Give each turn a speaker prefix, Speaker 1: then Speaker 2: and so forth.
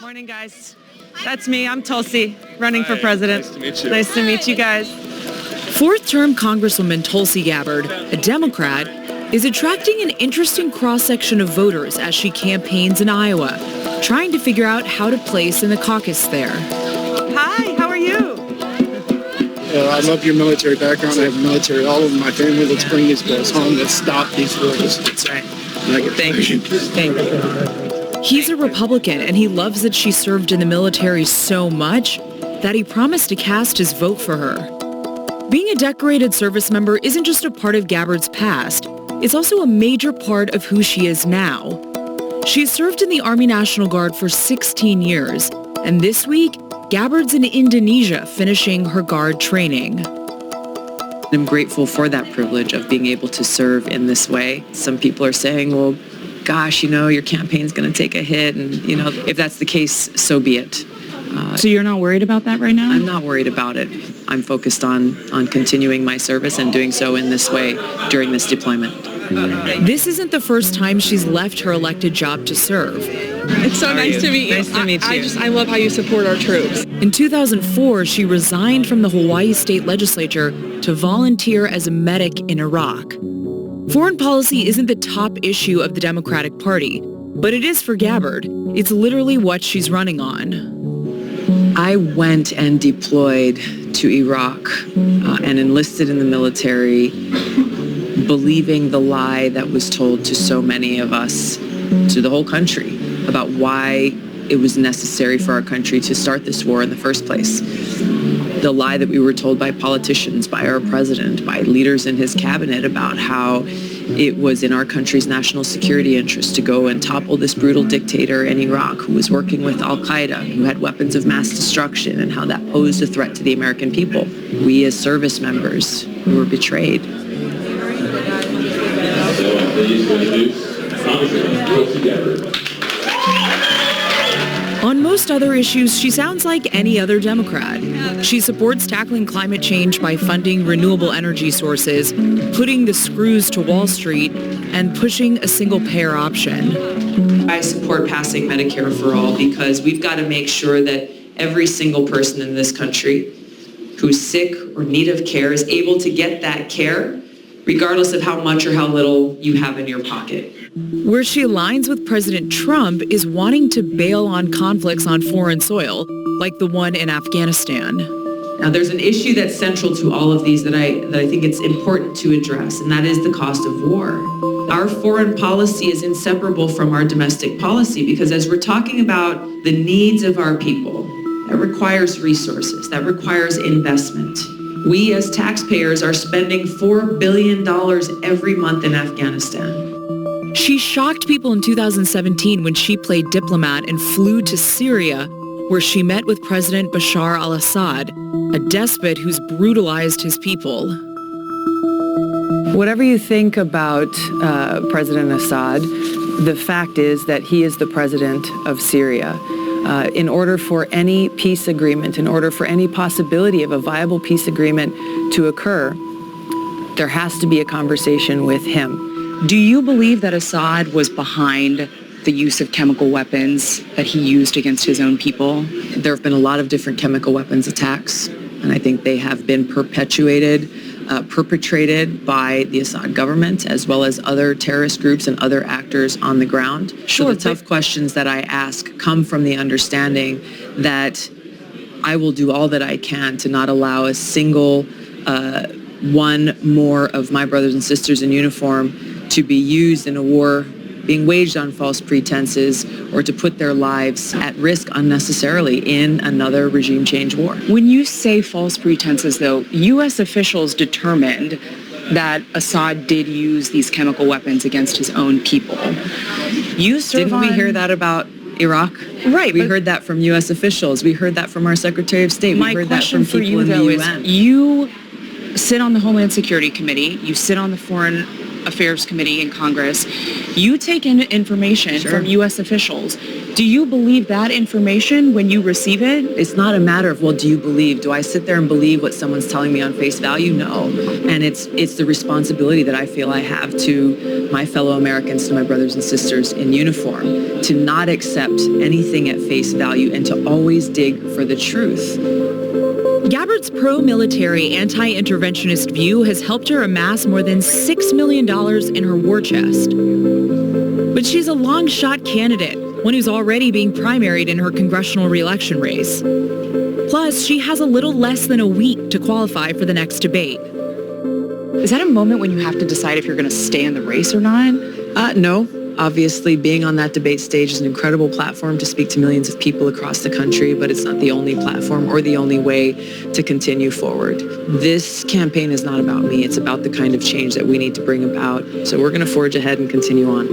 Speaker 1: Morning, guys. That's me. I'm Tulsi, running for president.
Speaker 2: Nice to meet you.
Speaker 1: Nice to meet you guys.
Speaker 3: Fourth-term Congresswoman Tulsi Gabbard, a Democrat, is attracting an interesting cross-section of voters as she campaigns in Iowa, trying to figure out how to place in the caucus there.
Speaker 1: Hi, how are you?
Speaker 4: I love your military background. I have military all over my family. Let's bring these girls home. Let's stop these wars.
Speaker 1: That's right.
Speaker 4: Thank you.
Speaker 1: Thank you.
Speaker 3: He's a Republican, and he loves that she served in the military so much that he promised to cast his vote for her. Being a decorated service member isn't just a part of Gabbard's past. It's also a major part of who she is now. She served in the Army National Guard for 16 years, and this week, Gabbard's in Indonesia finishing her Guard training.
Speaker 1: I'm grateful for that privilege of being able to serve in this way. Some people are saying, well, gosh, your campaign's going to take a hit, and, if that's the case, so be it.
Speaker 3: So you're not worried about that right now?
Speaker 1: I'm not worried about it. I'm focused on continuing my service and doing so in this way during this deployment.
Speaker 3: This isn't the first time she's left her elected job to serve.
Speaker 5: It's so nice to meet you.
Speaker 1: Nice to meet you.
Speaker 5: I love how you support our troops.
Speaker 3: In 2004, she resigned from the Hawaii State Legislature to volunteer as a medic in Iraq. Foreign policy isn't the top issue of the Democratic Party, but it is for Gabbard. It's literally what she's running on.
Speaker 1: I went and deployed to Iraq and enlisted in the military, believing the lie that was told to so many of us, to the whole country, about why it was necessary for our country to start this war in the first place. The lie that we were told by politicians, by our president, by leaders in his cabinet about how it was in our country's national security interest to go and topple this brutal dictator in Iraq who was working with al-Qaeda, who had weapons of mass destruction, and how that posed a threat to the American people. We as service members, we were betrayed.
Speaker 3: On most other issues, she sounds like any other Democrat. She supports tackling climate change by funding renewable energy sources, putting the screws to Wall Street, and pushing a single-payer option.
Speaker 1: I support passing Medicare for all because we've got to make sure that every single person in this country who's sick or in need of care is able to get that care, regardless of how much or how little you have in your pocket.
Speaker 3: Where she aligns with President Trump is wanting to bail on conflicts on foreign soil, like the one in Afghanistan.
Speaker 1: Now, there's an issue that's central to all of these that I think it's important to address, and that is the cost of war. Our foreign policy is inseparable from our domestic policy because as we're talking about the needs of our people, that requires resources, that requires investment. We as taxpayers are spending $4 billion every month in Afghanistan.
Speaker 3: She shocked people in 2017 when she played diplomat and flew to Syria, where she met with President Bashar al-Assad, a despot who's brutalized his people.
Speaker 6: Whatever you think about President Assad, the fact is that he is the president of Syria. In order for any peace agreement, in order for any possibility of a viable peace agreement to occur, there has to be a conversation with him.
Speaker 7: Do you believe that Assad was behind the use of chemical weapons that he used against his own people?
Speaker 1: There have been a lot of different chemical weapons attacks, and I think they have been perpetrated by the Assad government as well as other terrorist groups and other actors on the ground.
Speaker 6: Sure,
Speaker 1: so the tough questions that I ask come from the understanding that I will do all that I can to not allow a single one more of my brothers and sisters in uniform to be used in a war being waged on false pretenses or to put their lives at risk unnecessarily in another regime change war.
Speaker 7: When you say false pretenses, though, U.S. officials determined that Assad did use these chemical weapons against his own people.
Speaker 1: Didn't we hear that about Iraq?
Speaker 7: Right.
Speaker 1: We heard that from U.S. officials. We heard that from our Secretary of State. We heard that from people in the UN.
Speaker 7: You sit on the Homeland Security Committee, you sit on the Foreign Affairs Committee in Congress. You take in information from U.S. officials. Do you believe that information when you receive it?
Speaker 1: It's not a matter of, well, do you believe? Do I sit there and believe what someone's telling me on face value? No. And it's the responsibility that I feel I have to my fellow Americans, to my brothers and sisters in uniform, to not accept anything at face value and to always dig for the truth.
Speaker 3: Gabbard's pro-military, anti-interventionist view has helped her amass more than $6 million in her war chest. But she's a long-shot candidate, one who's already being primaried in her congressional re-election race. Plus, she has a little less than a week to qualify for the next debate.
Speaker 7: Is that a moment when you have to decide if you're going to stay in the race or not?
Speaker 1: No. Obviously, being on that debate stage is an incredible platform to speak to millions of people across the country, but it's not the only platform or the only way to continue forward. This campaign is not about me. It's about the kind of change that we need to bring about. So we're going to forge ahead and continue on.